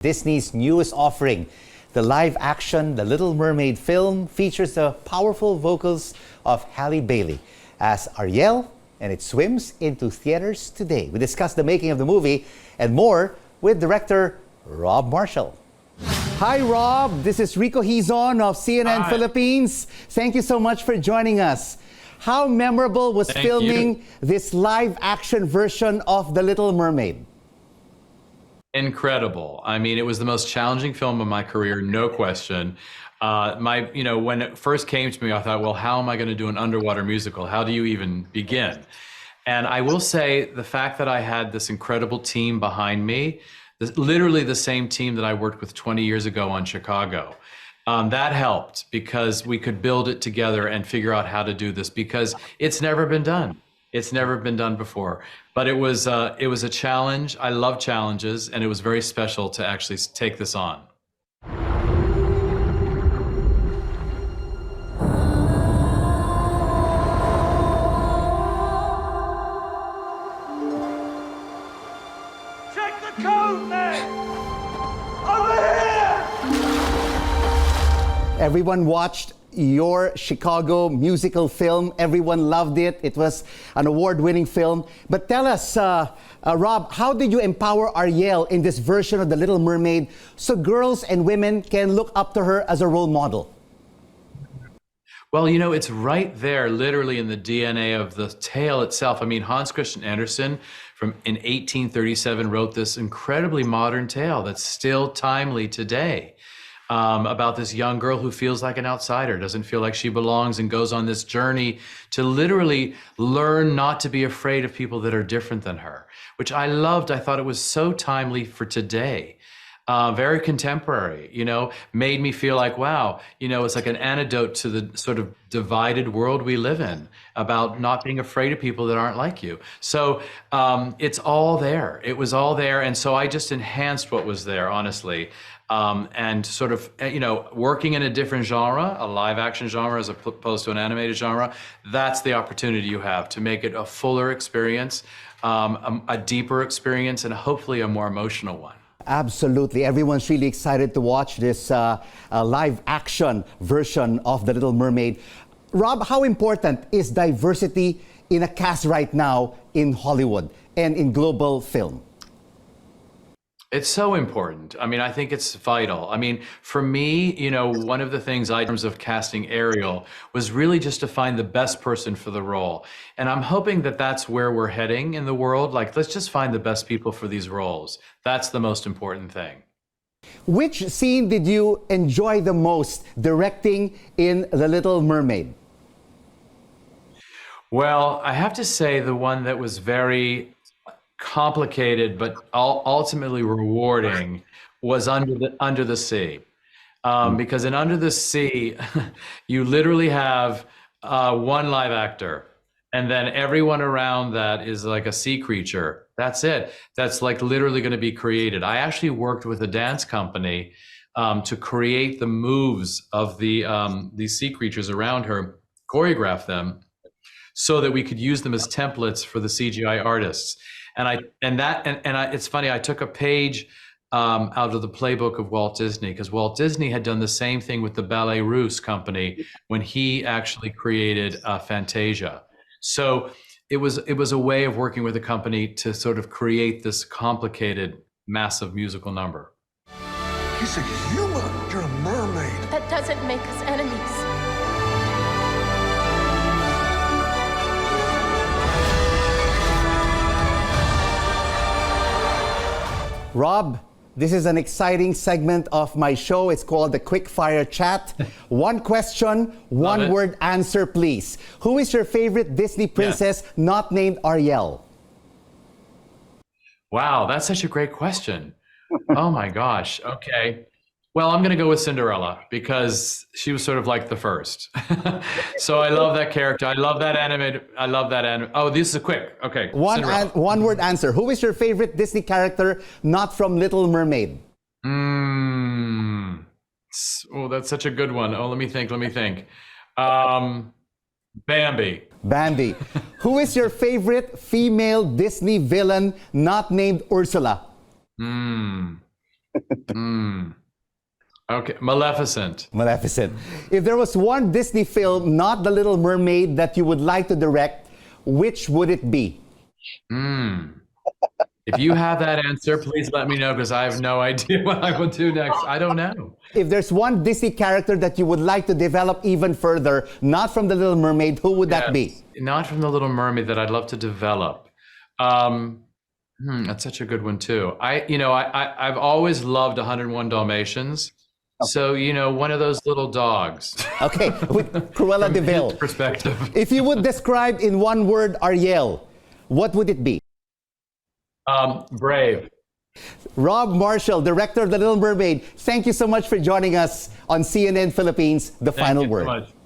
Disney's newest offering, the live-action The Little Mermaid film, features the powerful vocals of Halle Bailey as Ariel, and it swims into theaters today. We discuss the making of the movie and more with director Rob Marshall. Hi, Rob. This is Rico Hizon of CNN Philippines. Thank you so much for joining us. How memorable was filming this live-action version of The Little Mermaid? Incredible. I mean, it was the most challenging film of my career, no question. When it first came to me, I thought, well, how am I going to do an underwater musical? How do you even begin? And I will say the fact that I had this incredible team behind me, literally the same team that I worked with 20 years ago on Chicago, that helped because we could build it together and figure out how to do this because it's never been done. It's never been done before, but it was a challenge. I love challenges, and it was very special to actually take this on. Check the code, man! Over here! Everyone watched your Chicago musical film. Everyone loved it. It was an award-winning film. But tell us, Rob, how did you empower Ariel in this version of The Little Mermaid so girls and women can look up to her as a role model? Well, you know, it's right there, literally in the DNA of the tale itself. I mean, Hans Christian Andersen in 1837 wrote this incredibly modern tale that's still timely today. About this young girl who feels like an outsider, doesn't feel like she belongs, and goes on this journey to literally learn not to be afraid of people that are different than her, which I loved. I thought it was so timely for today. Very contemporary, made me feel like, wow, it's like an antidote to the sort of divided world we live in about not being afraid of people that aren't like you. So it's all there. It was all there. And so I just enhanced what was there, honestly. And sort of, working in a different genre, a live action genre as opposed to an animated genre, that's the opportunity you have to make it a fuller experience, a deeper experience, and hopefully a more emotional one. Absolutely. Everyone's really excited to watch this live action version of The Little Mermaid. Rob, how important is diversity in a cast right now in Hollywood and in global film? It's so important. I mean, I think it's vital. I mean, for me, one of the things in terms of casting Ariel was really just to find the best person for the role. And I'm hoping that that's where we're heading in the world. Like, let's just find the best people for these roles. That's the most important thing. Which scene did you enjoy the most directing in The Little Mermaid? Well, I have to say the one that was very complicated but ultimately rewarding was Under the Sea, because in Under the Sea you literally have one live actor, and then everyone around that is like a sea creature. That's it. That's like literally going to be created. I actually worked with a dance company to create the moves of these sea creatures around her, choreograph them so that we could use them as templates for the CGI artists. It's funny, I took a page out of the playbook of Walt Disney, because Walt Disney had done the same thing with the Ballet Russe company when he actually created Fantasia. So it was a way of working with a company to sort of create this complicated, massive musical number. He's a human. You're a mermaid. That doesn't make us enemies. Rob, this is an exciting segment of my show. It's called the Quick Fire Chat. One question, one word answer, please. Who is your favorite Disney princess not named Ariel? Wow, that's such a great question. Oh my gosh. Okay. Well, I'm going to go with Cinderella because she was sort of like the first. So I love that character. I love that animated. Oh, this is quick. Okay. One word answer. Who is your favorite Disney character not from Little Mermaid? Oh, that's such a good one. Oh, let me think. Bambi. Bambi. Who is your favorite female Disney villain not named Ursula? Okay, Maleficent. Maleficent. If there was one Disney film, not The Little Mermaid, that you would like to direct, which would it be? If you have that answer, please let me know because I have no idea what I will do next. I don't know. If there's one Disney character that you would like to develop even further, not from The Little Mermaid, who would that be? Not from The Little Mermaid that I'd love to develop. That's such a good one too. I've always loved 101 Dalmatians. So, one of those little dogs. Okay, with Cruella de Vil. Perspective. If you would describe in one word Ariel, what would it be? Brave. Rob Marshall, director of The Little Mermaid, thank you so much for joining us on CNN Philippines, The Final Word. Thank you so much.